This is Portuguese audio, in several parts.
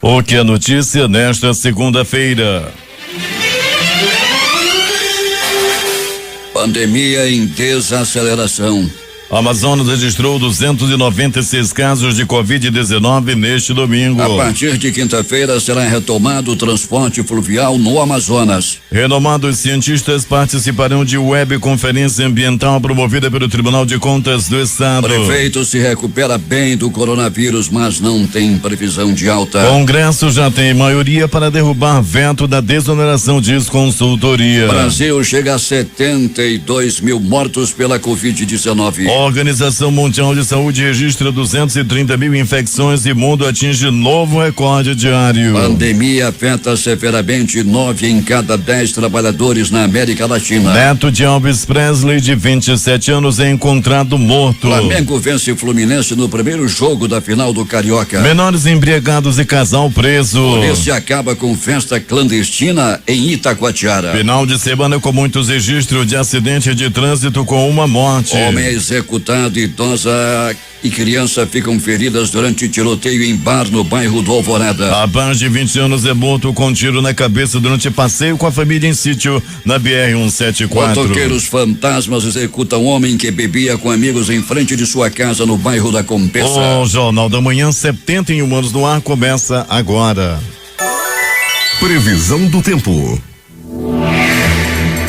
O que é notícia nesta segunda-feira? Pandemia em desaceleração. Amazonas registrou 296 casos de Covid-19 neste domingo. A partir de quinta-feira será retomado o transporte fluvial no Amazonas. Renomados cientistas participarão de webconferência ambiental promovida pelo Tribunal de Contas do Estado. Prefeito se recupera bem do coronavírus, mas não tem previsão de alta. Congresso já tem maioria para derrubar veto da desoneração, diz consultoria. Brasil chega a 72 mil mortos pela Covid-19. A Organização Mundial de Saúde registra 230 mil infecções e mundo atinge novo recorde diário. Pandemia afeta severamente 9 em cada 10 trabalhadores na América Latina. Neto de Elvis Presley, de 27 anos, é encontrado morto. Flamengo vence Fluminense no primeiro jogo da final do Carioca. Menores embriagados e casal preso. Polícia acaba com festa clandestina em Itacoatiara. Final de semana com muitos registros de acidente de trânsito com uma morte. Homem é executado, idosa e criança ficam feridas durante tiroteio em bar no bairro do Alvorada. Rapaz de 20 anos é morto com tiro na cabeça durante passeio com a família em sítio na BR-174. Motoqueiros fantasmas executam homem que bebia com amigos em frente de sua casa no bairro da Compensa. O Jornal da Manhã, 71 anos no ar, começa agora. Previsão do tempo.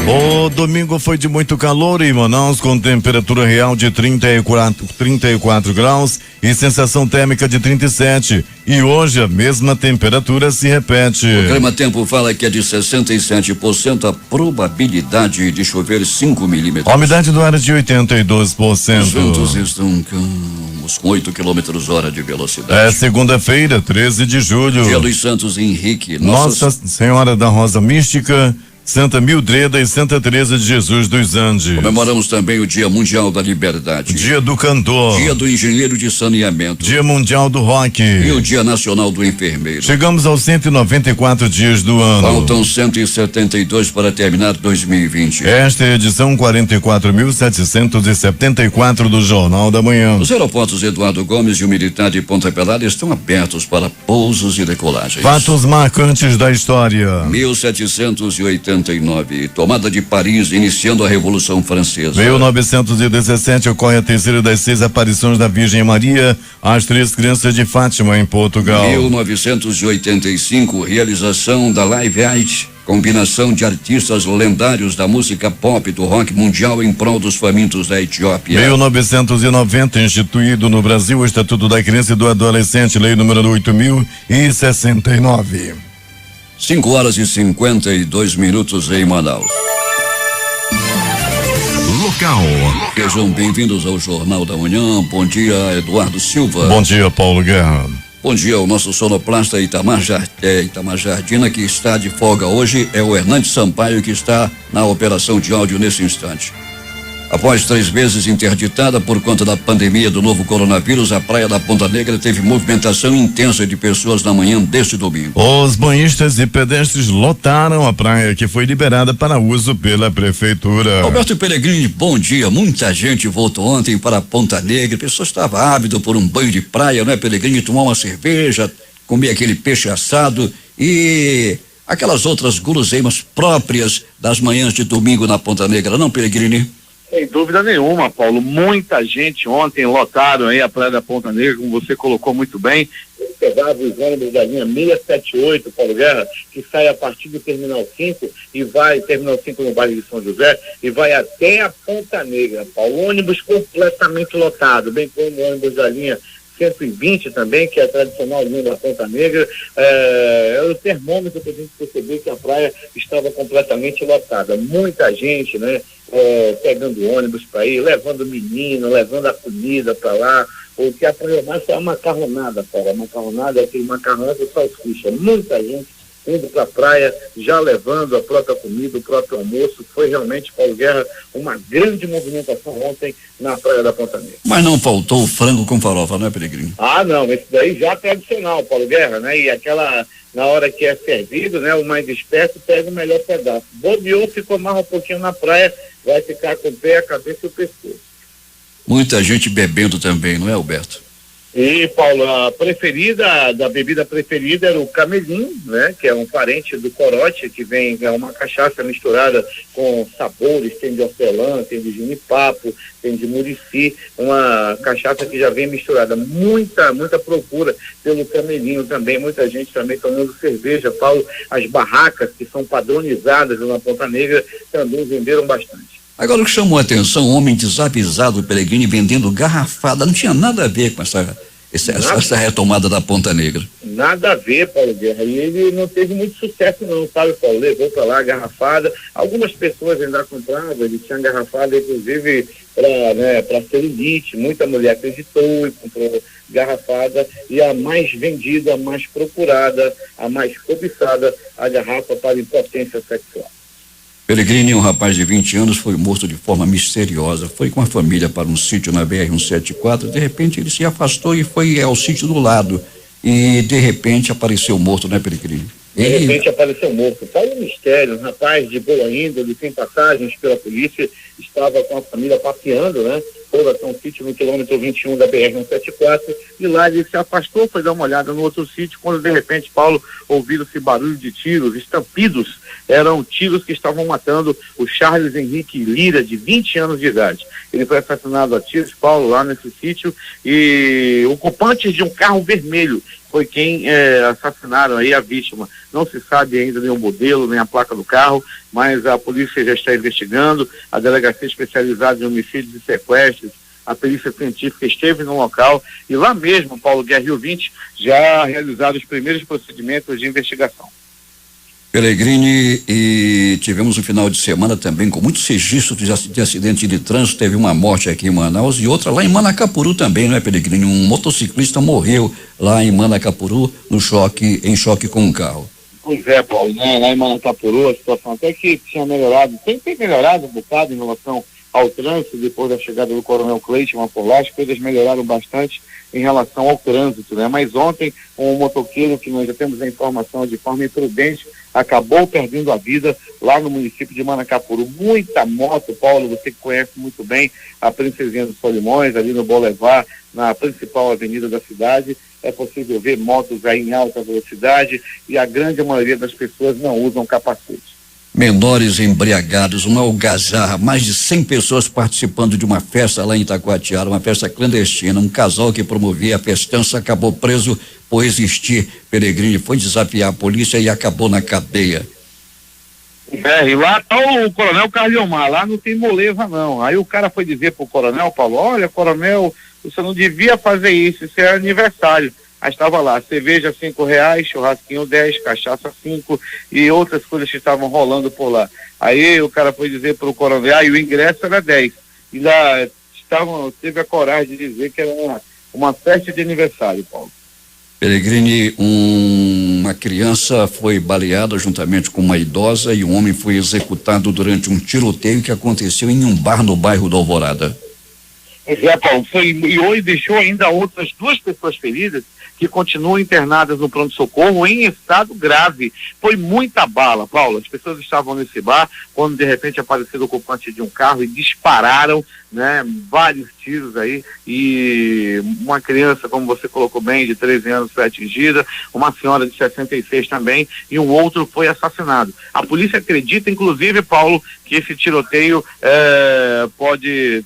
O domingo foi de muito calor em Manaus, com temperatura real de 34 graus e sensação térmica de 37. E hoje a mesma temperatura se repete. O Clima Tempo fala que é de 67% a probabilidade de chover 5 milímetros. A umidade do ar é de 82%. Os ventos estão calmos, com 8 quilômetros hora de velocidade. É segunda-feira, 13 de julho. Dia dos Santos Henrique. Nossa Senhora da Rosa Mística, Santa Mildreda e Santa Teresa de Jesus dos Andes. Comemoramos também o Dia Mundial da Liberdade. Dia do Cantor. Dia do Engenheiro de Saneamento. Dia Mundial do Rock. E o Dia Nacional do Enfermeiro. Chegamos aos 194 dias do ano. Faltam 172 para terminar 2020. Esta é a edição 44.774 do Jornal da Manhã. Os aeroportos Eduardo Gomes e o Militar de Ponta Pelada estão abertos para pousos e decolagens. Fatos marcantes da história. 1789, tomada de Paris, iniciando a Revolução Francesa. 1917 ocorre a terceira das 6 aparições da Virgem Maria às 3 crianças de Fátima, em Portugal. 1985, realização da Live Aid, combinação de artistas lendários da música pop do rock mundial em prol dos famintos da Etiópia. 1990, instituído no Brasil o Estatuto da Criança e do Adolescente, lei número 8.069. 5h52 em Manaus. Local. Sejam bem-vindos ao Jornal da Manhã. Bom dia, Eduardo Silva. Bom dia, Paulo Guerra. Bom dia, o nosso sonoplasta Itamar Jardina, que está de folga hoje, é o Hernandes Sampaio, que está na operação de áudio nesse instante. Após 3 meses interditada por conta da pandemia do novo coronavírus, a praia da Ponta Negra teve movimentação intensa de pessoas na manhã deste domingo. Os banhistas e pedestres lotaram a praia, que foi liberada para uso pela prefeitura. Alberto Peregrini, bom dia. Muita gente voltou ontem para a Ponta Negra. A pessoa estava ávida por um banho de praia, não é, Peregrini? Tomar uma cerveja, comer aquele peixe assado e aquelas outras guloseimas próprias das manhãs de domingo na Ponta Negra, não, Peregrini? Sem dúvida nenhuma, Paulo. Muita gente ontem lotaram aí a Praia da Ponta Negra, como você colocou muito bem. Pegava os ônibus da linha 678, Paulo Guerra, que sai a partir do Terminal 5 e vai, Terminal 5 no bairro de São José, e vai até a Ponta Negra, Paulo. Ônibus completamente lotado, bem como o ônibus da linha 120 também, que é a tradicional linha da Ponta Negra. É o termômetro para a gente perceber que a praia estava completamente lotada. Muita gente, né? Pegando ônibus para ir, levando menino, levando a comida para lá. O que a praia mais é a macarronada, cara. A macarronada é aquele macarrão de salsicha. Muita gente indo para a praia, já levando a própria comida, o próprio almoço. Foi realmente, Paulo Guerra, uma grande movimentação ontem na Praia da Ponta Negra. Mas não faltou o frango com farofa, não é, Peregrini? Ah, não, esse daí já é tradicional, Paulo Guerra, né? E aquela, na hora que é servido, né? O mais esperto pega o melhor pedaço. Bobeou, ficou mais um pouquinho na praia, vai ficar com o pé, a cabeça e o pescoço. Muita gente bebendo também, não é, Alberto? E, Paulo, a bebida preferida era o camelim, né? Que é um parente do corote, que é uma cachaça misturada com sabores, tem de hortelã, tem de genipapo, tem de murici, uma cachaça que já vem misturada. Muita procura pelo camelinho também, muita gente também tomando cerveja, Paulo. As barracas que são padronizadas na Ponta Negra também venderam bastante. Agora, o que chamou a atenção, um homem desavisado, Peregrini, vendendo garrafada, não tinha nada a ver com essa retomada da Ponta Negra. Nada a ver, Paulo Guerra, e ele não teve muito sucesso não, sabe, Paulo? Levou para lá a garrafada, algumas pessoas ainda compravam, ele tinha garrafada, inclusive, para celulite, muita mulher acreditou e comprou garrafada, e a mais vendida, a mais procurada, a mais cobiçada, a garrafa para impotência sexual. Peregrini, um rapaz de 20 anos, foi morto de forma misteriosa. Foi com a família para um sítio na BR-174. De repente, ele se afastou e foi ao sítio do lado. E, de repente, apareceu morto, né, Peregrini? De repente apareceu morto. Tá um mistério, um rapaz de boa índole, sem passagens pela polícia, estava com a família passeando, né? Foram até um sítio no quilômetro 21 da BR-174 e lá ele se afastou, foi dar uma olhada no outro sítio, quando de repente, Paulo, ouviram-se barulho de tiros, estampidos, eram tiros que estavam matando o Charles Henrique Lira, de 20 anos de idade. Ele foi assassinado a tiros, Paulo, lá nesse sítio, e ocupantes de um carro vermelho foi quem assassinaram aí a vítima. Não se sabe ainda nem o modelo, nem a placa do carro, mas a polícia já está investigando, a Delegacia Especializada em Homicídios e Sequestros, a perícia científica esteve no local e lá mesmo, Paulo Guerra, Rio 20, já realizaram os primeiros procedimentos de investigação. Peregrini, e tivemos um final de semana também com muitos registros de acidente de trânsito. Teve uma morte aqui em Manaus e outra lá em Manacapuru também, não é, Peregrini? Um motociclista morreu lá em Manacapuru em choque com um carro. Pois é, Paulo, né? Lá em Manacapuru a situação até que tinha melhorado, tem melhorado um bocado em relação ao trânsito depois da chegada do Coronel Cleiton por lá, as coisas melhoraram bastante em relação ao trânsito, né? Mas ontem um motoqueiro, que nós já temos a informação de forma imprudente, acabou perdendo a vida lá no município de Manacapuru. Muita moto, Paulo, você que conhece muito bem a Princesinha dos Solimões, ali no Boulevard, na principal avenida da cidade, é possível ver motos aí em alta velocidade e a grande maioria das pessoas não usam capacete. Menores embriagados, uma algazarra, mais de 100 pessoas participando de uma festa lá em Itacoatiara, uma festa clandestina. Um casal que promovia a festança acabou preso por resistir. Peregrini foi desafiar a polícia e acabou na cadeia. E lá tá o Coronel Carliomar, lá não tem moleza não. Aí o cara foi dizer pro coronel, Paulo, olha, coronel, você não devia fazer isso é aniversário. Aí estava lá, cerveja R$5, churrasquinho 10, cachaça 5 e outras coisas que estavam rolando por lá. Aí o cara foi dizer pro coronel, e o ingresso era 10. E lá teve a coragem de dizer que era uma festa de aniversário, Paulo. Peregrini, uma criança foi baleada juntamente com uma idosa e um homem foi executado durante um tiroteio que aconteceu em um bar no bairro da Alvorada. Paulo, e hoje deixou ainda outras 2 pessoas feridas que continuam internadas no pronto-socorro em estado grave. Foi muita bala, Paulo. As pessoas estavam nesse bar quando de repente apareceu o ocupante de um carro e dispararam, né, vários tiros aí, e uma criança, como você colocou bem, de 13 anos foi atingida, uma senhora de 66 também, e um outro foi assassinado. A polícia acredita, inclusive, Paulo, que esse tiroteio pode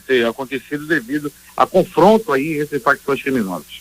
ter acontecido devido a confronto aí entre facções criminosas.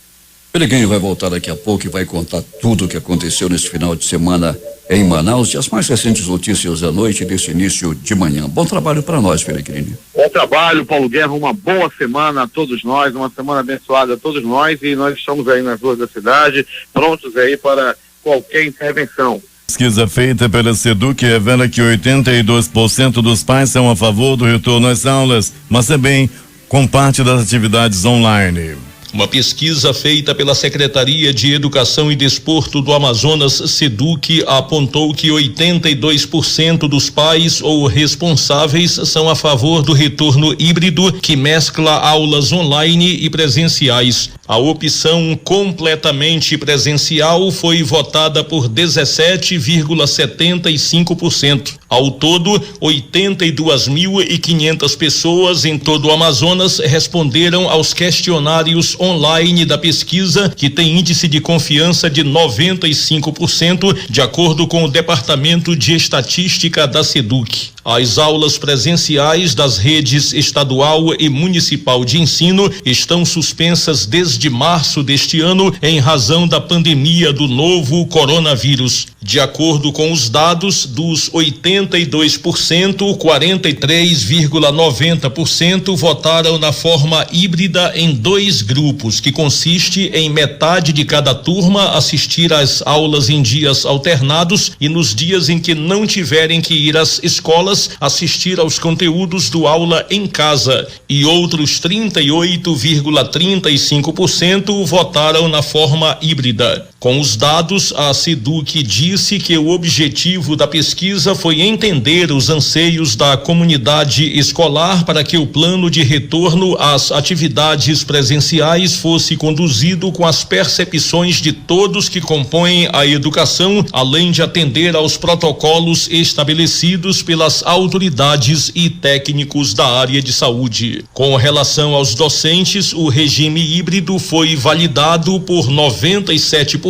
Peregrini vai voltar daqui a pouco e vai contar tudo o que aconteceu nesse final de semana em Manaus e as mais recentes notícias da noite desse início de manhã. Bom trabalho para nós, Peregrini. Bom trabalho, Paulo Guerra, uma boa semana a todos nós, uma semana abençoada a todos nós, e nós estamos aí nas ruas da cidade, prontos aí para qualquer intervenção. Pesquisa feita pela SEDUC revela que 82% dos pais são a favor do retorno às aulas, mas também com parte das atividades online. Uma pesquisa feita pela Secretaria de Educação e Desporto do Amazonas, SEDUC, apontou que 82% dos pais ou responsáveis são a favor do retorno híbrido, que mescla aulas online e presenciais. A opção completamente presencial foi votada por 17,75%. Ao todo, 82.500 pessoas em todo o Amazonas responderam aos questionários online da pesquisa, que tem índice de confiança de 95%, de acordo com o Departamento de Estatística da SEDUC. As aulas presenciais das redes estadual e municipal de ensino estão suspensas desde março deste ano em razão da pandemia do novo coronavírus. De acordo com os dados, dos 82%, 43,90% votaram na forma híbrida em 2 grupos, que consiste em metade de cada turma assistir às aulas em dias alternados e nos dias em que não tiverem que ir às escolas, assistir aos conteúdos do aula em casa, e outros 38,35% votaram na forma híbrida. Com os dados, a SEDUC disse que o objetivo da pesquisa foi entender os anseios da comunidade escolar para que o plano de retorno às atividades presenciais fosse conduzido com as percepções de todos que compõem a educação, além de atender aos protocolos estabelecidos pelas autoridades e técnicos da área de saúde. Com relação aos docentes, o regime híbrido foi validado por 97%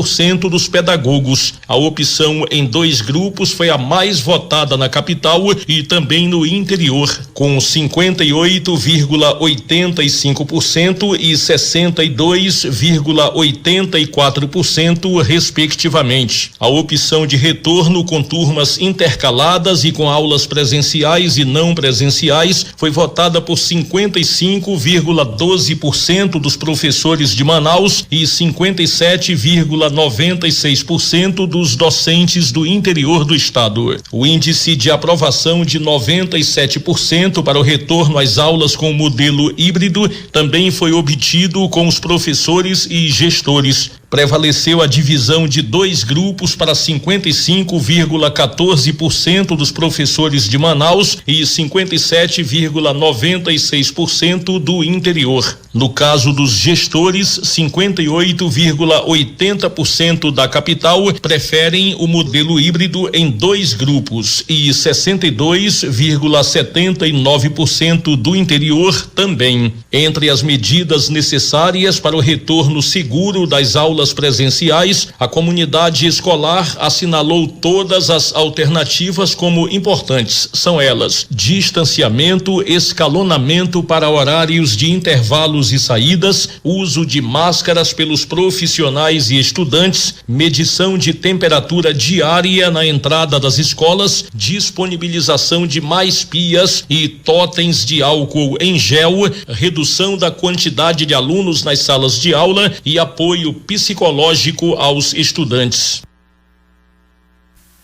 dos pedagogos. A opção em 2 grupos foi a mais votada na capital e também no interior, com 58,85% e 62,84%, respectivamente. A opção de retorno com turmas intercaladas e com aulas presenciais e não presenciais foi votada por 55,12% dos professores de Manaus e 57,96% dos docentes do interior do estado. O índice de aprovação de 97% para o retorno às aulas com o modelo híbrido também foi obtido com os professores e gestores. Prevaleceu a divisão de 2 grupos para 55,14% dos professores de Manaus e 57,96% do interior. No caso dos gestores, 58,80% da capital preferem o modelo híbrido em 2 grupos e 62,79% do interior também. Entre as medidas necessárias para o retorno seguro das aulas presenciais, a comunidade escolar assinalou todas as alternativas como importantes. São elas: distanciamento, escalonamento para horários de intervalos e saídas, uso de máscaras pelos profissionais e estudantes, medição de temperatura diária na entrada das escolas, disponibilização de mais pias e totens de álcool em gel, redução da quantidade de alunos nas salas de aula e apoio psicológico aos estudantes.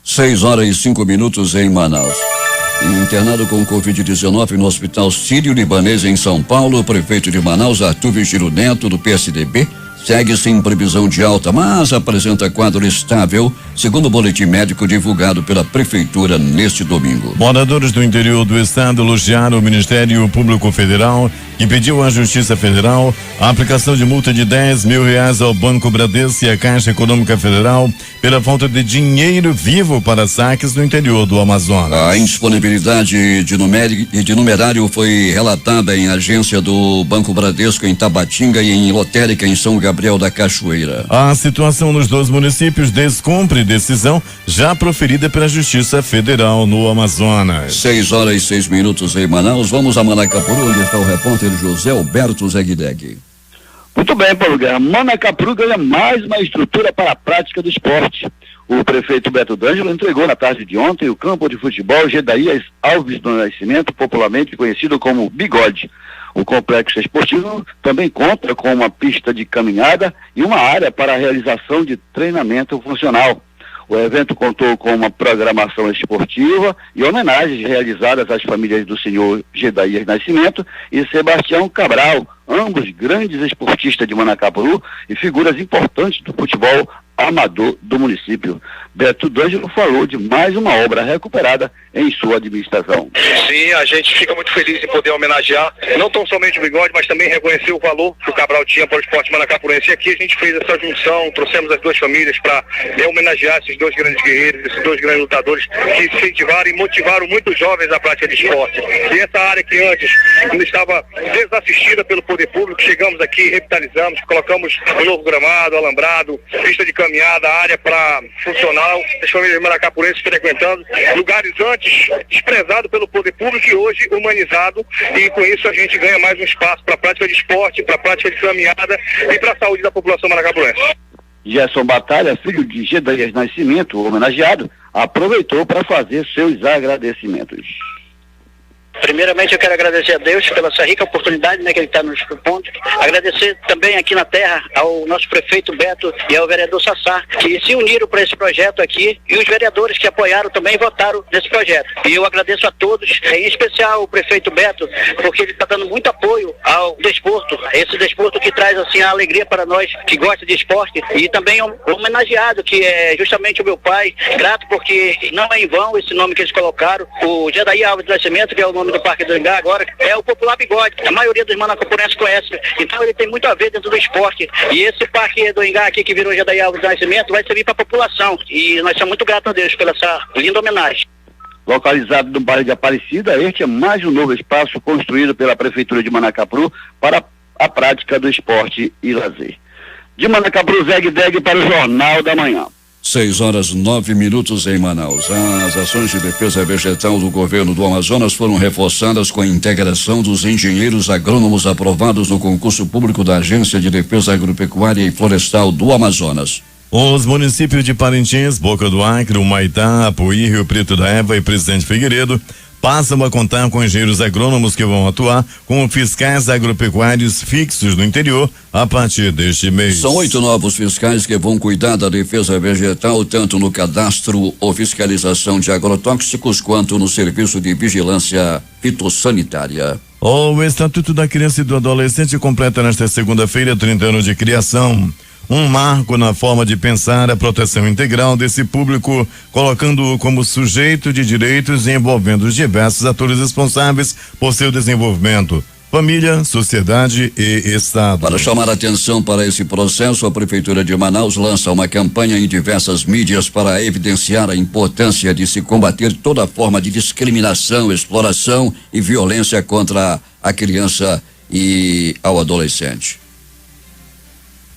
6h05 em Manaus. Internado com Covid-19 no Hospital Sírio-Libanês em São Paulo, o prefeito de Manaus, Arthur Vigílio Neto, do PSDB, segue sem previsão de alta, mas apresenta quadro estável, segundo o boletim médico divulgado pela prefeitura neste domingo. Moradores do interior do estado elogiaram o Ministério Público Federal, que pediu à Justiça Federal a aplicação de multa de R$10 mil ao Banco Bradesco e à Caixa Econômica Federal pela falta de dinheiro vivo para saques no interior do Amazonas. A indisponibilidade de numerário foi relatada em agência do Banco Bradesco em Tabatinga e em lotérica em São Gabriel da Cachoeira. A situação nos 2 municípios descumpre decisão já proferida pela Justiça Federal no Amazonas. 6h06 em Manaus. Vamos a Manacapuru, onde está o repórter José Alberto Zegdeg. Muito bem, Paulo Guerra. Manacapuru ganha mais uma estrutura para a prática do esporte. O prefeito Beto D'Angelo entregou na tarde de ontem o campo de futebol Gedaias Alves do Nascimento, popularmente conhecido como Bigode. O complexo esportivo também conta com uma pista de caminhada e uma área para a realização de treinamento funcional. O evento contou com uma programação esportiva e homenagens realizadas às famílias do senhor Gedaias Nascimento e Sebastião Cabral, ambos grandes esportistas de Manacapuru e figuras importantes do futebol amador do município. Beto D'Angelo falou de mais uma obra recuperada em sua administração. Sim, a gente fica muito feliz em poder homenagear, não tão somente o Bigode, mas também reconhecer o valor que o Cabral tinha para o esporte manacapurense. E aqui a gente fez essa junção, trouxemos as duas famílias para homenagear esses dois grandes guerreiros, esses dois grandes lutadores que incentivaram e motivaram muitos jovens à prática de esporte. E essa área que antes ainda estava desassistida pelo poder público, chegamos aqui, revitalizamos, colocamos um novo gramado, alambrado, pista de caminhada, área para funcional, as famílias manacapurenses frequentando lugares antes desprezados pelo poder público e hoje humanizado, e com isso a gente ganha mais um espaço para a prática de esporte, para a prática de caminhada e para a saúde da população manacapurense. Gerson Batalha, filho de Gedaias Nascimento, o homenageado, aproveitou para fazer seus agradecimentos. Primeiramente eu quero agradecer a Deus pela essa rica oportunidade, que ele está nos propondo. Agradecer também aqui na terra ao nosso prefeito Beto e ao vereador Sassá, que se uniram para esse projeto aqui, e os vereadores que apoiaram também votaram nesse projeto. E eu agradeço a todos, em especial o prefeito Beto, porque ele está dando muito apoio ao desporto, esse desporto que traz assim a alegria para nós que gosta de esporte, e também o homenageado, que é justamente o meu pai, grato porque não é em vão esse nome que eles colocaram, o Gedaí Alves do Nascimento, que é o nome do Parque do Ingá agora, é o popular Bigode. A maioria dos manacapurenses conhece, então ele tem muito a ver dentro do esporte. E esse Parque do Ingá aqui, que virou Gedaí Alves do Nascimento, vai servir para a população. E nós somos muito gratos a Deus pela essa linda homenagem. Localizado no bairro de Aparecida, este é mais um novo espaço construído pela Prefeitura de Manacapuru para a prática do esporte e lazer. De Manacapuru, Zeg Deg para o Jornal da Manhã. 6h09 em Manaus. As ações de defesa vegetal do governo do Amazonas foram reforçadas com a integração dos engenheiros agrônomos aprovados no concurso público da Agência de Defesa Agropecuária e Florestal do Amazonas. Os municípios de Parintins, Boca do Acre, Humaitá, Apuí, Rio Preto da Eva e Presidente Figueiredo passam a contar com engenheiros agrônomos que vão atuar como fiscais agropecuários fixos no interior a partir deste mês. São 8 novos fiscais que vão cuidar da defesa vegetal, tanto no cadastro ou fiscalização de agrotóxicos, quanto no serviço de vigilância fitossanitária. O Estatuto da Criança e do Adolescente completa nesta segunda-feira 30 anos de criação. Um marco na forma de pensar a proteção integral desse público, colocando-o como sujeito de direitos e envolvendo os diversos atores responsáveis por seu desenvolvimento: família, sociedade e Estado. Para chamar a atenção para esse processo, a Prefeitura de Manaus lança uma campanha em diversas mídias para evidenciar a importância de se combater toda forma de discriminação, exploração e violência contra a criança e ao adolescente.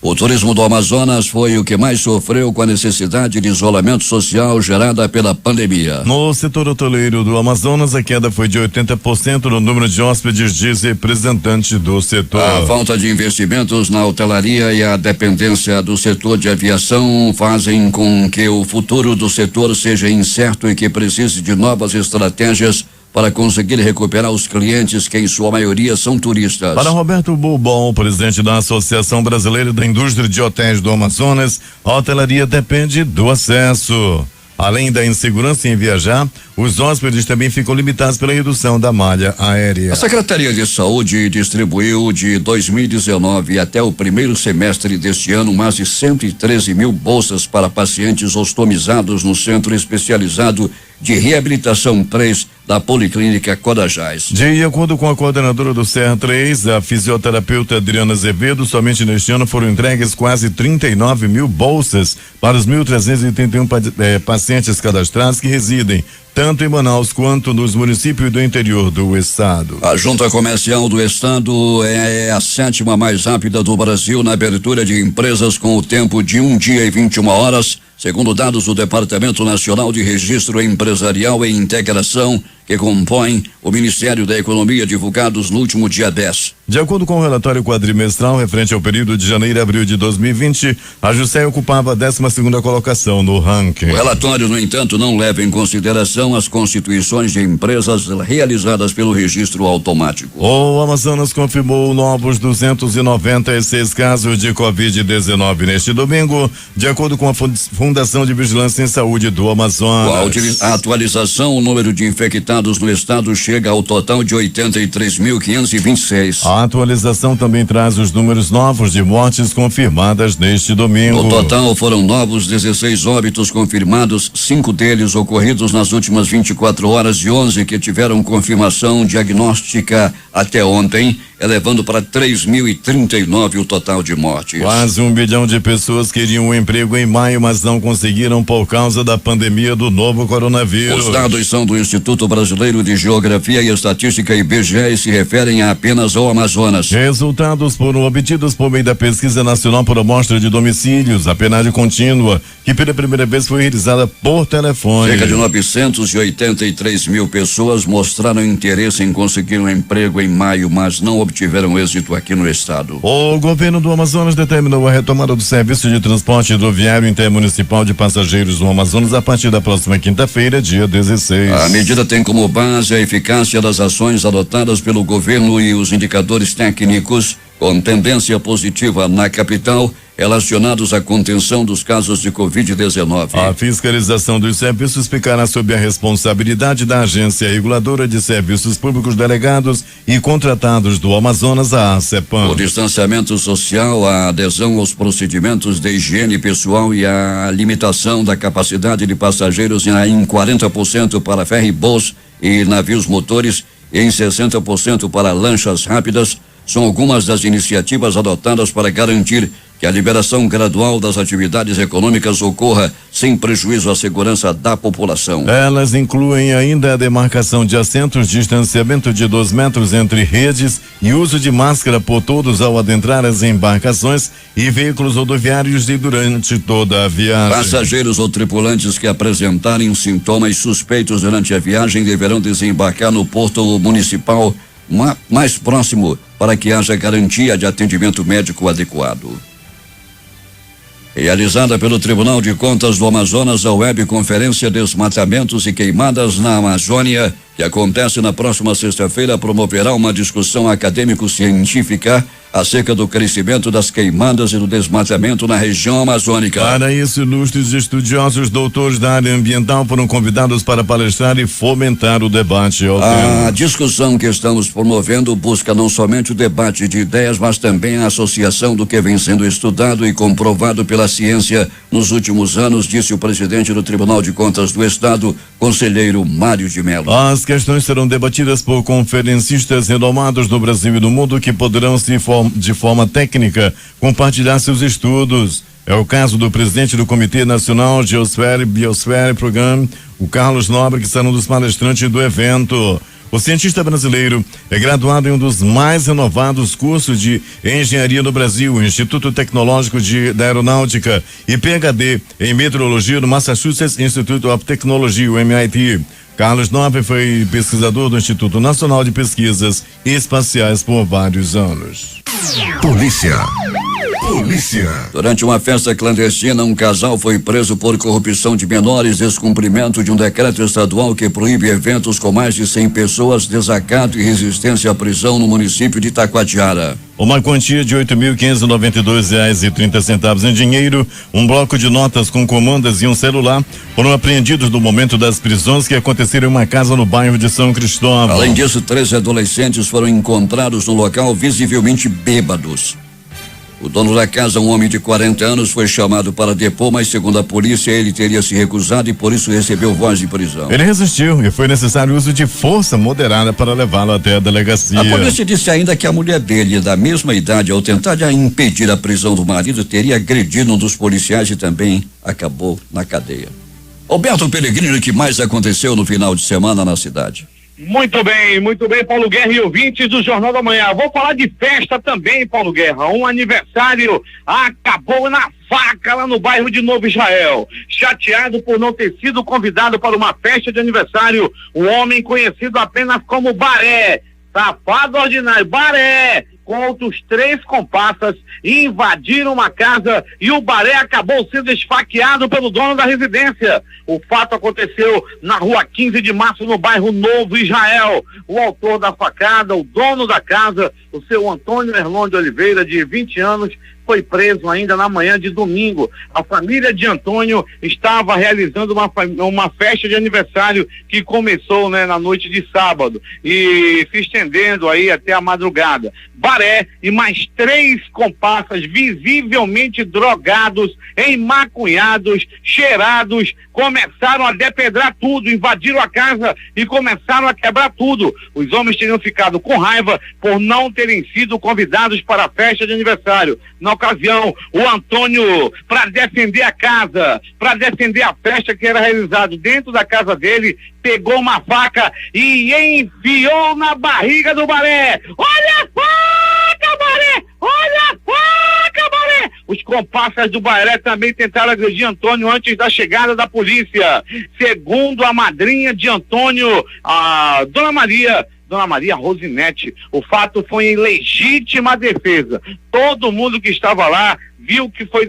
O turismo do Amazonas foi o que mais sofreu com a necessidade de isolamento social gerada pela pandemia. No setor hoteleiro do Amazonas, a queda foi de 80% no número de hóspedes, diz representante do setor. A falta de investimentos na hotelaria e a dependência do setor de aviação fazem com que o futuro do setor seja incerto e que precise de novas estratégias para conseguir recuperar os clientes, que em sua maioria são turistas. Para Roberto Bulbon, presidente da Associação Brasileira da Indústria de Hotéis do Amazonas, a hotelaria depende do acesso. Além da insegurança em viajar, os hóspedes também ficam limitados pela redução da malha aérea. A Secretaria de Saúde distribuiu de 2019 até o primeiro semestre deste ano mais de 113 mil bolsas para pacientes ostomizados no Centro Especializado de Reabilitação 3 da Policlínica Codajás. De acordo com a coordenadora do Serra 3, a fisioterapeuta Adriana Azevedo, somente neste ano foram entregues quase 39 mil bolsas para os 1.331 pacientes cadastrados que residem tanto em Manaus quanto nos municípios do interior do estado. A Junta Comercial do Estado é a 7ª mais rápida do Brasil na abertura de empresas com o tempo de 1 dia e 21 horas, segundo dados do Departamento Nacional de Registro Empresarial e Integração, que compõe o Ministério da Economia, divulgados no último dia 10. De acordo com o relatório quadrimestral referente ao período de janeiro a abril de 2020, a Jusceia ocupava a 12ª colocação no ranking. O relatório, no entanto, não leva em consideração as constituições de empresas realizadas pelo registro automático. O Amazonas confirmou novos 296 casos de Covid-19 neste domingo, de acordo com a Fundação de Vigilância em Saúde do Amazonas. Com a atualização, o número de infectados registrados no estado chega ao total de 83.526. A atualização também traz os números novos de mortes confirmadas neste domingo. No total foram novos 16 óbitos confirmados, 5 deles ocorridos nas últimas 24 horas e 11 que tiveram confirmação diagnóstica até ontem, elevando para 3.039 o total de mortes. Quase 1 bilhão de pessoas queriam um emprego em maio, mas não conseguiram por causa da pandemia do novo coronavírus. Os dados são do Instituto Brasileiro de Geografia e Estatística, IBGE, e se referem apenas ao Amazonas. Resultados foram obtidos por meio da Pesquisa Nacional por Amostra de Domicílios, a PNAD contínua, que pela primeira vez foi realizada por telefone. Cerca de 983 mil pessoas mostraram interesse em conseguir um emprego em maio, mas não obtiveram êxito aqui no estado. O governo do Amazonas determinou a retomada do serviço de transporte rodoviário intermunicipal de passageiros no Amazonas a partir da próxima quinta-feira, dia 16. A medida tem como base a eficácia das ações adotadas pelo governo e os indicadores técnicos com tendência positiva na capital relacionados à contenção dos casos de Covid-19. A fiscalização dos serviços ficará sob a responsabilidade da Agência Reguladora de Serviços Públicos Delegados e Contratados do Amazonas, a ACEPAM. O distanciamento social, a adesão aos procedimentos de higiene pessoal e a limitação da capacidade de passageiros em 40% para ferry-boats e navios motores e em 60% para lanchas rápidas são algumas das iniciativas adotadas para garantir que a liberação gradual das atividades econômicas ocorra sem prejuízo à segurança da população. Elas incluem ainda a demarcação de assentos, distanciamento de 2 metros entre redes e uso de máscara por todos ao adentrar as embarcações e veículos rodoviários e durante toda a viagem. Passageiros ou tripulantes que apresentarem sintomas suspeitos durante a viagem deverão desembarcar no porto municipal mais próximo para que haja garantia de atendimento médico adequado. Realizada pelo Tribunal de Contas do Amazonas, a webconferência Desmatamentos e Queimadas na Amazônia, que acontece na próxima sexta-feira, promoverá uma discussão acadêmico-científica acerca do crescimento das queimadas e do desmatamento na região amazônica. Para isso, ilustres estudiosos doutores da área ambiental foram convidados para palestrar e fomentar o debate ao tema. A discussão que estamos promovendo busca não somente o debate de ideias, mas também a associação do que vem sendo estudado e comprovado pela ciência nos últimos anos, disse o presidente do Tribunal de Contas do Estado, conselheiro Mário de Mello. As questões serão debatidas por conferencistas renomados do Brasil e do mundo que poderão de forma técnica compartilhar seus estudos. É o caso do presidente do Comitê Nacional Geosfera e Biosfera Program, o Carlos Nobre, que será um dos palestrantes do evento. O cientista brasileiro é graduado em um dos mais renovados cursos de engenharia no Brasil, o Instituto Tecnológico da Aeronáutica, e PhD em meteorologia no Massachusetts Institute of Technology, o MIT. Carlos Nobre foi pesquisador do Instituto Nacional de Pesquisas Espaciais por vários anos. Polícia. Durante uma festa clandestina, um casal foi preso por corrupção de menores, descumprimento de um decreto estadual que proíbe eventos com mais de 100 pessoas, desacato e resistência à prisão no município de Itacoatiara. Uma quantia de R$8.592,30 em dinheiro, um bloco de notas com comandas e um celular foram apreendidos no momento das prisões que aconteceram em uma casa no bairro de São Cristóvão. Além disso, 13 adolescentes foram encontrados no local visivelmente bêbados. O dono da casa, um homem de 40 anos, foi chamado para depor, mas segundo a polícia, ele teria se recusado e por isso recebeu voz de prisão. Ele resistiu e foi necessário o uso de força moderada para levá-lo até a delegacia. A polícia disse ainda que a mulher dele, da mesma idade, ao tentar impedir a prisão do marido, teria agredido um dos policiais e também acabou na cadeia. Alberto Pellegrini, o que mais aconteceu no final de semana na cidade? Muito bem, Paulo Guerra e ouvintes do Jornal da Manhã. Vou falar de festa também, Paulo Guerra. Um aniversário acabou na faca lá no bairro de Novo Israel. Chateado por não ter sido convidado para uma festa de aniversário, um homem conhecido apenas como Baré, safado ordinário, Baré, com outros 3 comparsas, invadiram uma casa e o Baré acabou sendo esfaqueado pelo dono da residência. O fato aconteceu na rua 15 de março, no bairro Novo Israel. O autor da facada, o dono da casa, o seu Antônio Erlon de Oliveira, de 20 anos, foi preso ainda na manhã de domingo. A família de Antônio estava realizando uma festa de aniversário que começou, né, na noite de sábado e se estendendo aí até a madrugada. Baré e mais 3 comparsas visivelmente drogados, emacunhados, cheirados, começaram a depedrar tudo, invadiram a casa e começaram a quebrar tudo. Os homens teriam ficado com raiva por não terem sido convidados para a festa de aniversário. Na ocasião, o Antônio, para defender a casa, para defender a festa que era realizada dentro da casa dele, pegou uma faca e enfiou na barriga do Baré. Olha a faca, Baré! Olha a faca, Baré! Os comparsas do Baré também tentaram agredir Antônio antes da chegada da polícia. Segundo a madrinha de Antônio, a Dona Maria Rosinete, o fato foi em legítima defesa. Todo mundo que estava lá viu que foi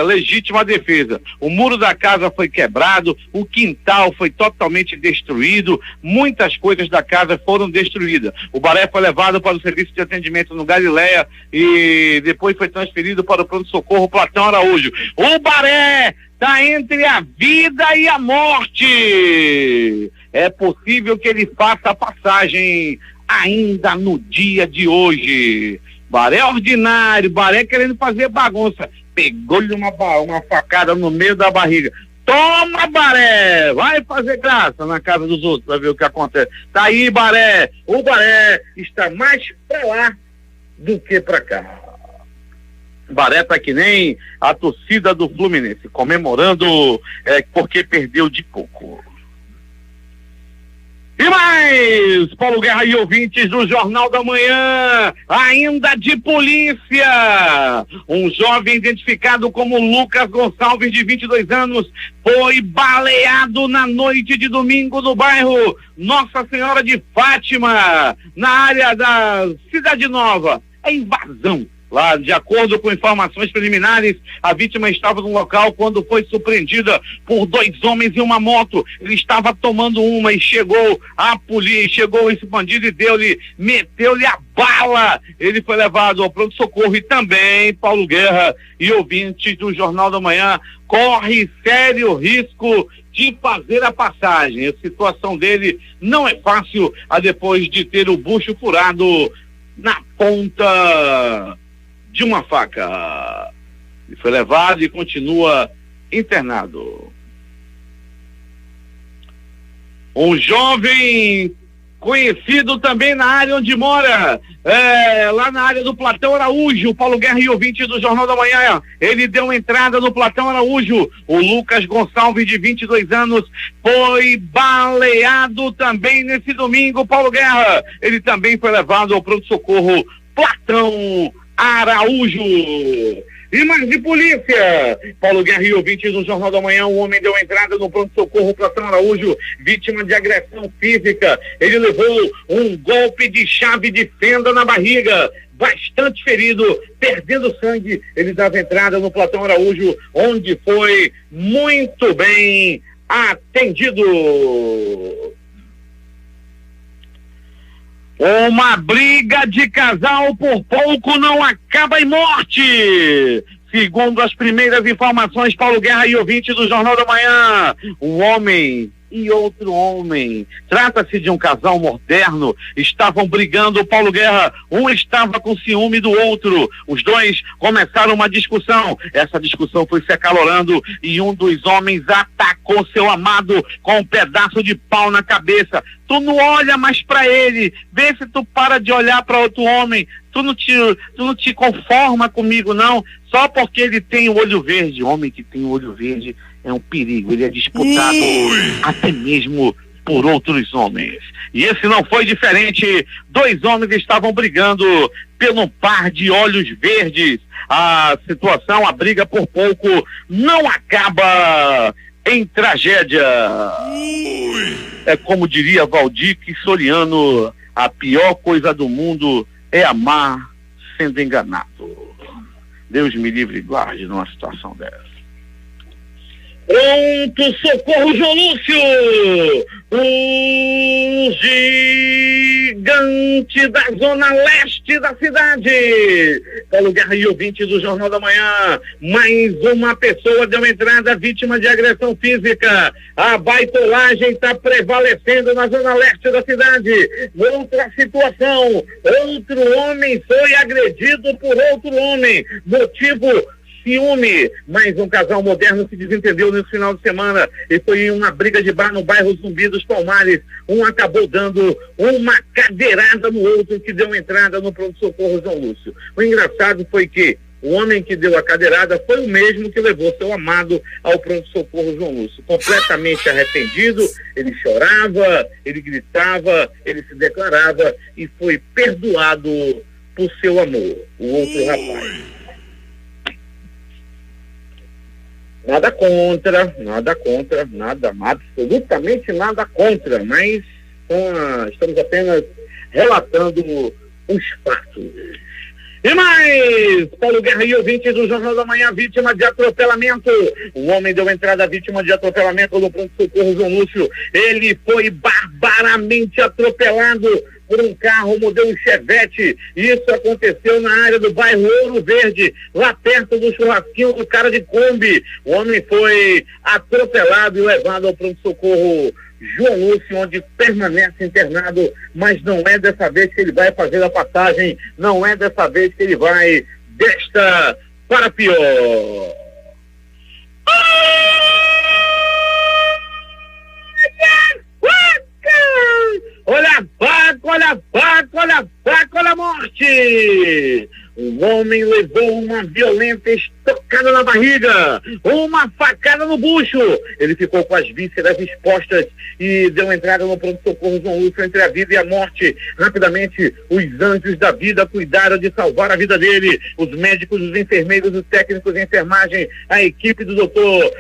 legítima defesa. O muro da casa foi quebrado, o quintal foi totalmente destruído, muitas coisas da casa foram destruídas. O Baré foi levado para o serviço de atendimento no Galileia e depois foi transferido para o pronto-socorro Platão Araújo. O Baré está entre a vida e a morte. É possível que ele faça a passagem ainda no dia de hoje. Baré ordinário, Baré querendo fazer bagunça. Pegou-lhe uma facada no meio da barriga. Toma, Baré! Vai fazer graça na casa dos outros para ver o que acontece. Tá aí, Baré. O Baré está mais pra lá do que pra cá. Baré tá que nem a torcida do Fluminense, comemorando porque perdeu de pouco. E mais, Paulo Guerra e ouvintes do Jornal da Manhã, ainda de polícia. Um jovem identificado como Lucas Gonçalves, de 22 anos, foi baleado na noite de domingo no bairro Nossa Senhora de Fátima, na área da Cidade Nova. É invasão. Lá, de acordo com informações preliminares, a vítima estava no local quando foi surpreendida por 2 homens em uma moto. Ele estava tomando uma e chegou a polícia, chegou esse bandido e meteu-lhe a bala. Ele foi levado ao pronto-socorro e também, Paulo Guerra e ouvintes do Jornal da Manhã, corre sério risco de fazer a passagem. A situação dele não é fácil, depois de ter o bucho furado na ponta de uma faca. Ele foi levado e continua internado. Um jovem conhecido também na área onde mora, lá na área do Platão Araújo, Paulo Guerra e ouvinte do Jornal da Manhã, ele deu entrada no Platão Araújo. O Lucas Gonçalves, de 22 anos, foi baleado também nesse domingo, Paulo Guerra. Ele também foi levado ao pronto-socorro Platão Araújo. E mais de polícia, Paulo Guerra e ouvintes do Jornal da Manhã, um homem deu entrada no pronto-socorro Platão Araújo, vítima de agressão física. Ele levou um golpe de chave de fenda na barriga, bastante ferido, perdendo sangue. Ele dava entrada no Platão Araújo, onde foi muito bem atendido. Uma briga de casal por pouco não acaba em morte. Segundo as primeiras informações, Paulo Guerra e ouvinte do Jornal da Manhã, um homem e outro homem, trata-se de um casal moderno, estavam brigando, Paulo Guerra, um estava com ciúme do outro, os dois começaram uma discussão, essa discussão foi se acalorando e um dos homens atacou seu amado com um pedaço de pau na cabeça. Tu não olha mais pra ele, vê se tu para de olhar para outro homem, tu não te conforma comigo não, só porque ele tem o olho verde. Homem que tem o olho verde é um perigo, ele é disputado até mesmo por outros homens. E esse não foi diferente, 2 homens estavam brigando pelo par de olhos verdes. A situação, a briga por pouco não acaba em tragédia. É como diria Valdir Soriano, a pior coisa do mundo é amar sendo enganado. Deus me livre e guarde numa situação dessa. Pronto, socorro, João Lúcio! O gigante da zona leste da cidade. Paulo Guerra e ouvintes do Jornal da Manhã, mais uma pessoa deu entrada vítima de agressão física. A baitolagem está prevalecendo na zona leste da cidade. Outra situação, outro homem foi agredido por outro homem, motivo ciúme. Mais um casal moderno se desentendeu nesse final de semana e foi uma briga de bar no bairro Zumbi dos Palmares. Um acabou dando uma cadeirada no outro, que deu entrada no pronto-socorro João Lúcio. O engraçado foi que o homem que deu a cadeirada foi o mesmo que levou seu amado ao pronto-socorro João Lúcio. Completamente arrependido, ele chorava, ele gritava, ele se declarava e foi perdoado por seu amor, o outro rapaz. Nada contra, absolutamente nada contra, mas estamos apenas relatando os fatos. E mais, Paulo Guerra e ouvintes do Jornal da Manhã, vítima de atropelamento. Um homem deu entrada vítima de atropelamento no pronto-socorro João Lúcio. Ele foi barbaramente atropelado por um carro modelo Chevette. Isso aconteceu na área do bairro Ouro Verde, lá perto do churrasquinho do cara de Kombi. O homem foi atropelado e levado ao pronto-socorro João Lúcio, onde permanece internado, mas não é dessa vez que ele vai fazer a passagem, não é dessa vez que ele vai desta para pior. Olha a faca, olha a faca, olha a faca, olha a morte! Um homem levou uma violenta estocada na barriga, uma facada no bucho. Ele ficou com as vísceras expostas e deu entrada no pronto-socorro João Lúcio entre a vida e a morte. Rapidamente, os anjos da vida cuidaram de salvar a vida dele. Os médicos, os enfermeiros, os técnicos de enfermagem, a equipe do doutor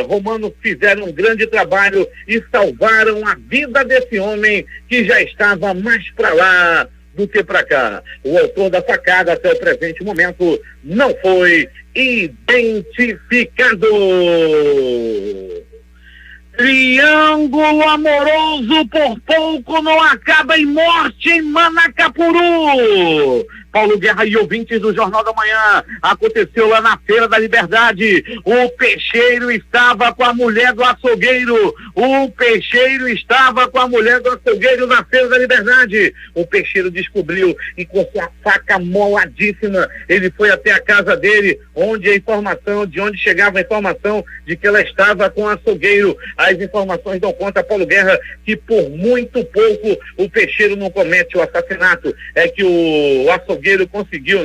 Romano fizeram um grande trabalho e salvaram a vida desse homem que já estava mais para lá do que para cá. O autor da facada até o presente momento não foi identificado. Triângulo amoroso por pouco não acaba em morte em Manacapuru. Paulo Guerra e ouvintes do Jornal da Manhã, aconteceu lá na Feira da Liberdade. O peixeiro estava com a mulher do açougueiro. O peixeiro estava com a mulher do açougueiro na Feira da Liberdade. O peixeiro descobriu e com sua faca moladíssima, ele foi até a casa dele, onde chegava a informação de que ela estava com o açougueiro. As informações dão conta, Paulo Guerra, que por muito pouco o peixeiro não comete o assassinato. É que o açougueiro conseguiu,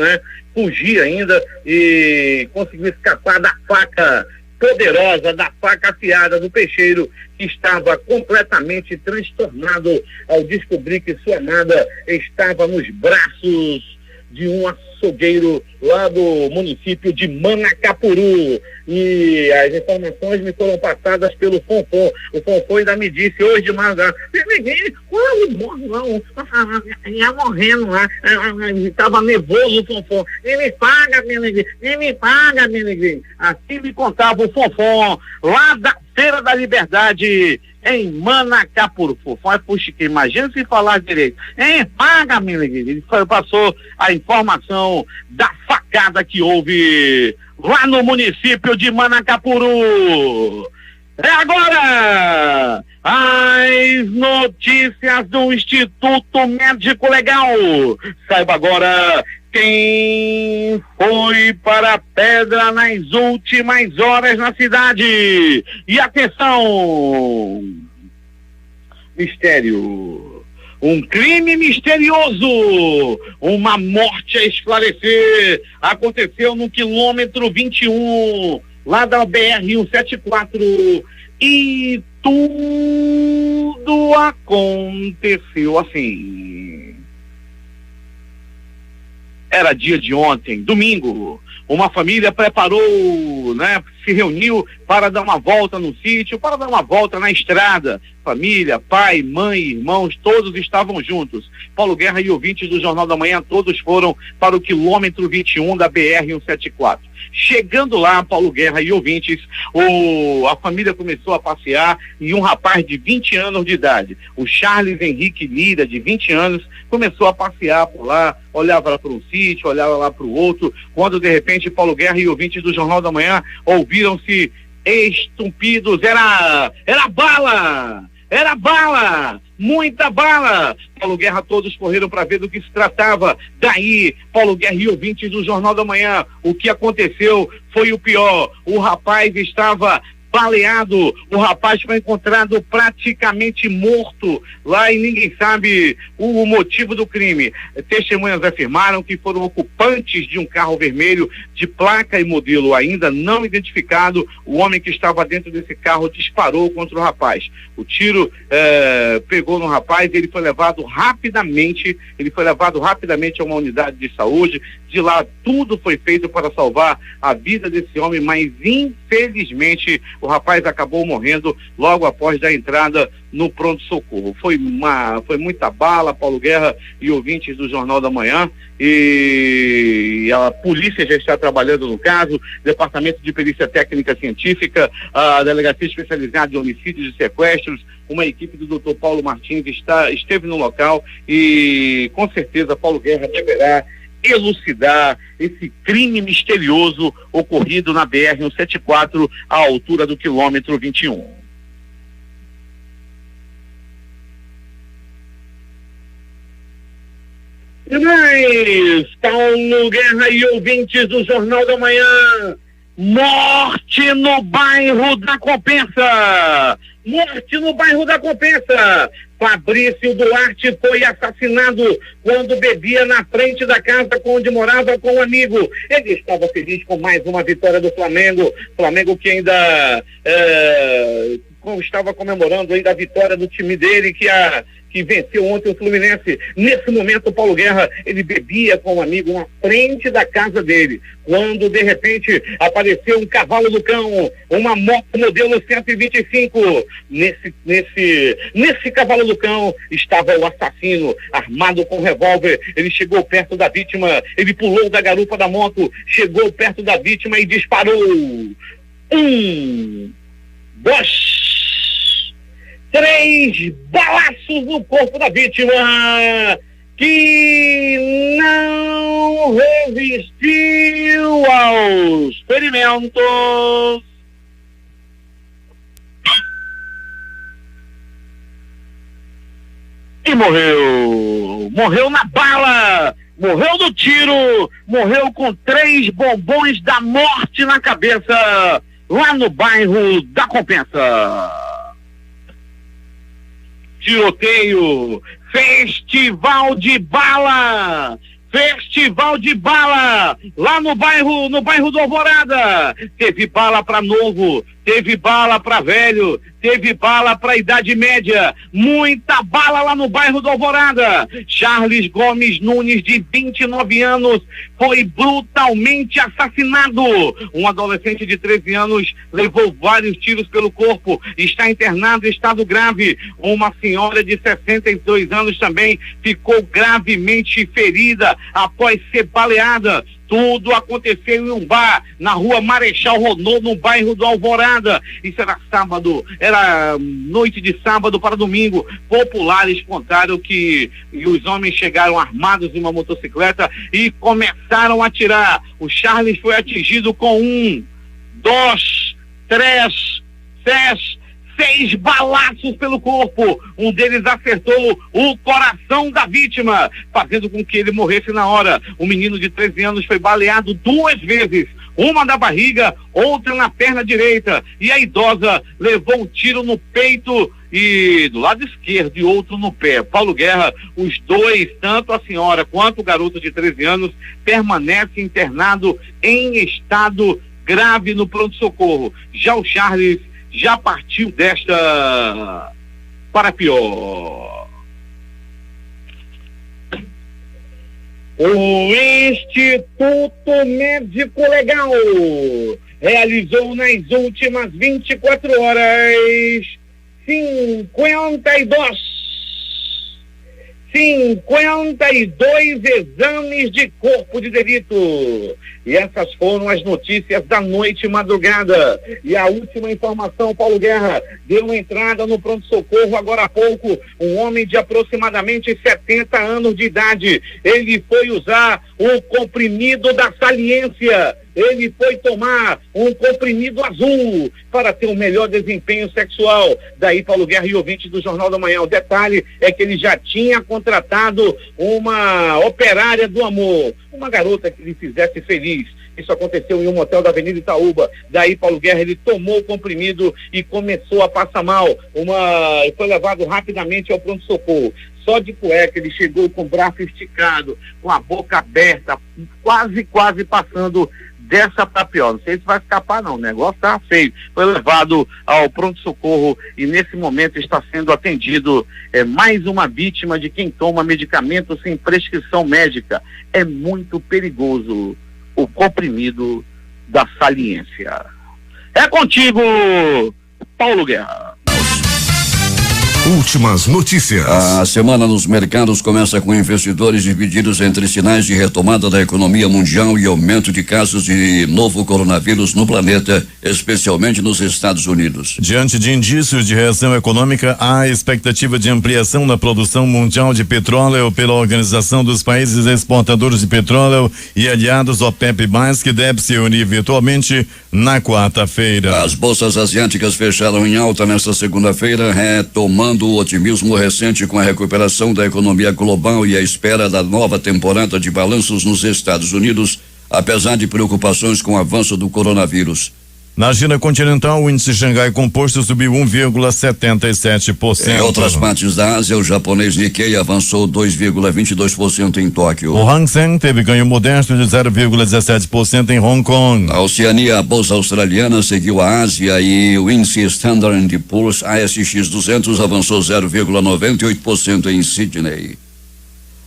fugir ainda e conseguiu escapar da faca poderosa, da faca afiada do peixeiro, que estava completamente transtornado ao descobrir que sua amada estava nos braços de um açougueiro lá do município de Manacapuru. E as informações me foram passadas pelo Fonfon. O Fonfon ainda me disse hoje de madrugada: não, ia morrendo lá, estava nervoso o Fonfon. Me paga, meu negrinho. Assim me contava o Fonfon, lá da Feira da Liberdade, em Manacapuru. Fonfon puxa, que imagina se falar direito. Paga, meu negrinho. Ele passou a informação da facada que houve lá no município de Manacapuru. É agora as notícias do Instituto Médico Legal. Saiba agora quem foi para a pedra nas últimas horas na cidade. E atenção! Mistério. Um crime misterioso, uma morte a esclarecer, aconteceu no quilômetro 21, lá da BR-174, e tudo aconteceu assim. Era dia de ontem, domingo. Uma família preparou, se reuniu para dar uma volta no sítio, para dar uma volta na estrada. Família, pai, mãe, irmãos, todos estavam juntos. Paulo Guerra e ouvintes do Jornal da Manhã, todos foram para o quilômetro 21 da BR-174. Chegando lá, Paulo Guerra e ouvintes, a família começou a passear e um rapaz de 20 anos de idade, o Charles Henrique Lira, de 20 anos, começou a passear por lá, olhava para um sítio, olhava lá para o outro, quando de repente Paulo Guerra e ouvintes do Jornal da Manhã ouviram-se estumpidos, era bala, muita bala. Paulo Guerra, todos correram para ver do que se tratava. Daí, Paulo Guerra e ouvintes do Jornal da Manhã, o que aconteceu foi o pior. O rapaz estava baleado, o rapaz foi encontrado praticamente morto lá e ninguém sabe o motivo do crime. Testemunhas afirmaram que foram ocupantes de um carro vermelho de placa e modelo ainda não identificado. O homem que estava dentro desse carro disparou contra o rapaz. O tiro pegou no rapaz e ele foi levado rapidamente a uma unidade de saúde. De lá tudo foi feito para salvar a vida desse homem, mas infelizmente o rapaz acabou morrendo logo após da entrada no pronto-socorro. Foi muita bala, Paulo Guerra e ouvintes do Jornal da Manhã, e a polícia já está trabalhando no caso, Departamento de Perícia Técnica Científica, a Delegacia Especializada de Homicídios e Sequestros, uma equipe do Dr. Paulo Martins esteve no local e com certeza Paulo Guerra deverá elucidar esse crime misterioso ocorrido na BR-174 à altura do quilômetro 21. E mais, Paulo Guerra e ouvintes do Jornal da Manhã, morte no bairro da Compensa! Morte no bairro da Compensa! Fabrício Duarte foi assassinado quando bebia na frente da casa onde morava com um amigo. Ele estava feliz com mais uma vitória do Flamengo. Flamengo que ainda estava comemorando ainda a vitória do time dele que venceu ontem o Fluminense. Nesse momento, o Paulo Guerra, ele bebia com um amigo na frente da casa dele, quando de repente apareceu um cavalo do cão, uma moto modelo 125. Nesse cavalo do cão estava o assassino, armado com revólver. Ele chegou perto da vítima, ele pulou da garupa da moto, chegou perto da vítima e disparou. 1, 2, 3 balaços no corpo da vítima, que não resistiu aos ferimentos. E morreu na bala, morreu no tiro, morreu com 3 bombons da morte na cabeça, lá no bairro da Compensa. Tiroteio, festival de bala, lá no bairro do Alvorada. Teve bala para novo, teve bala para velho, teve bala para idade média, muita bala lá no bairro do Alvorada. Charles Gomes Nunes, de 29 anos, foi brutalmente assassinado. Um adolescente de 13 anos levou vários tiros pelo corpo, está internado em estado grave. Uma senhora de 62 anos também ficou gravemente ferida após ser baleada. Tudo aconteceu em um bar na rua Marechal Rondon, no bairro do Alvorada. Isso era noite de sábado para domingo. Populares contaram que os homens chegaram armados em uma motocicleta e começaram a atirar. O Charles foi atingido com 1, 2, 3, 6 balaços pelo corpo. Um deles acertou o coração da vítima, fazendo com que ele morresse na hora. O menino de 13 anos foi baleado 2 vezes, uma na barriga, outra na perna direita, e a idosa levou um tiro no peito e do lado esquerdo e outro no pé. Paulo Guerra, os dois, tanto a senhora quanto o garoto de 13 anos, permanecem internado em estado grave no pronto-socorro. Já o Charles já partiu desta para pior. O Instituto Médico Legal realizou nas últimas 24 horas 52 exames de corpo de delito. E essas foram as notícias da noite e madrugada. E a última informação, Paulo Guerra, deu entrada no pronto-socorro agora há pouco, um homem de aproximadamente 70 anos de idade. Ele foi usar o comprimido da saliência. Ele foi tomar um comprimido azul para ter um melhor desempenho sexual. Daí, Paulo Guerra e ouvinte do Jornal da Manhã, o detalhe é que ele já tinha contratado uma operária do amor, uma garota que lhe fizesse feliz. Isso aconteceu em um motel da Avenida Itaúba. Daí, Paulo Guerra, ele tomou o comprimido e começou a passar mal. Foi levado rapidamente ao pronto-socorro. Só de cueca, ele chegou com o braço esticado, com a boca aberta, quase passando dessa pra pior. Não sei se vai escapar não, o negócio tá feio. Foi levado ao pronto-socorro e nesse momento está sendo atendido mais uma vítima de quem toma medicamento sem prescrição médica. É muito perigoso o comprimido da saliência. É contigo, Paulo Guerra. Últimas notícias. A semana nos mercados começa com investidores divididos entre sinais de retomada da economia mundial e aumento de casos de novo coronavírus no planeta, especialmente nos Estados Unidos. Diante de indícios de reação econômica, há expectativa de ampliação na produção mundial de petróleo pela Organização dos Países Exportadores de Petróleo e aliados OPEP+, que deve se unir virtualmente na quarta-feira. As bolsas asiáticas fecharam em alta nesta segunda-feira, retomando o otimismo recente com a recuperação da economia global e a espera da nova temporada de balanços nos Estados Unidos, apesar de preocupações com o avanço do coronavírus. Na China continental, o índice Xangai Composto subiu 1,77%. Em outras partes da Ásia, o japonês Nikkei avançou 2,22% em Tóquio. O Hang Seng teve ganho modesto de 0,17% em Hong Kong. Na Oceania, a bolsa australiana seguiu a Ásia e o índice Standard & Poor's ASX 200 avançou 0,98% em Sydney.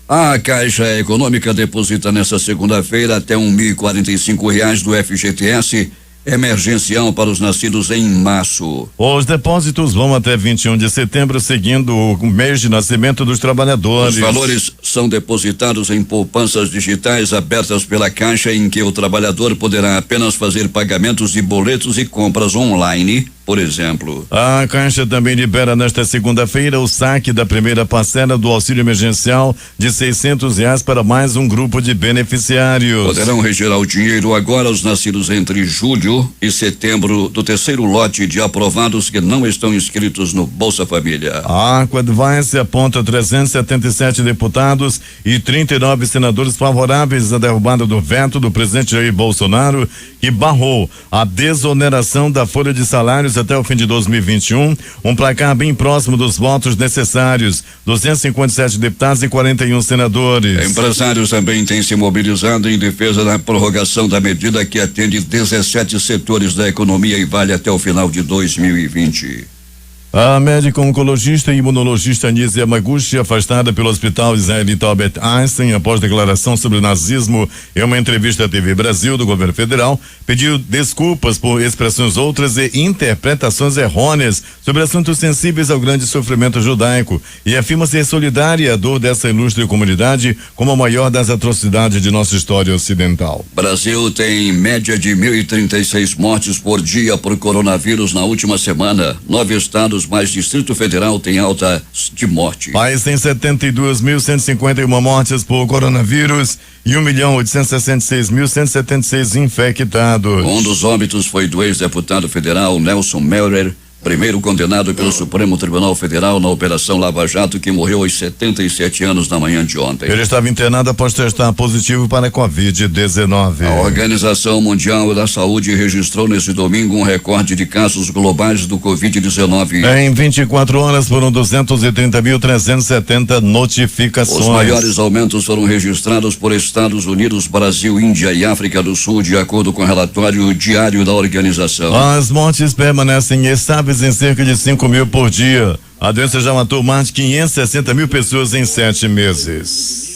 A Caixa Econômica deposita nesta segunda-feira até R$1.045 do FGTS emergencial para os nascidos em março. Os depósitos vão até 21 de setembro, seguindo o mês de nascimento dos trabalhadores. Os valores são depositados em poupanças digitais abertas pela Caixa, em que o trabalhador poderá apenas fazer pagamentos de boletos e compras online, por exemplo. A Caixa também libera nesta segunda-feira o saque da primeira parcela do auxílio emergencial de R$600 para mais um grupo de beneficiários. Poderão retirar o dinheiro agora os nascidos entre julho e setembro do terceiro lote de aprovados que não estão inscritos no Bolsa Família. A Aquadvice aponta 377 deputados e 39 senadores favoráveis à derrubada do veto do presidente Jair Bolsonaro, que barrou a desoneração da folha de salários até o fim de 2021, um placar bem próximo dos votos necessários, 257 deputados e 41 senadores. Empresários também têm se mobilizado em defesa da prorrogação da medida que atende 17 setores da economia e vale até o final de 2020. A médica oncologista e imunologista Anísia Yamaguchi, afastada pelo Hospital Israelita Albert Einstein após declaração sobre nazismo em uma entrevista à TV Brasil do governo federal, pediu desculpas por expressões outras e interpretações errôneas sobre assuntos sensíveis ao grande sofrimento judaico e afirma ser solidária à dor dessa ilustre comunidade como a maior das atrocidades de nossa história ocidental. Brasil tem média de 1.036 mortes por dia por coronavírus na última semana. 9 estados mais Distrito Federal tem alta de morte. País tem 72.151 mortes por coronavírus e 1.866.176 infectados. Um dos óbitos foi do ex-deputado federal Nelson Melrer, primeiro condenado pelo Supremo Tribunal Federal na Operação Lava Jato, que morreu aos 77 anos na manhã de ontem. Ele estava internado após testar positivo para a Covid-19. A Organização Mundial da Saúde registrou nesse domingo um recorde de casos globais do Covid-19. Em 24 horas foram 230.370 notificações. Os maiores aumentos foram registrados por Estados Unidos, Brasil, Índia e África do Sul, de acordo com o relatório diário da organização. As mortes permanecem estáveis em cerca de 5.000 por dia. A doença já matou mais de 560.000 pessoas em 7 meses.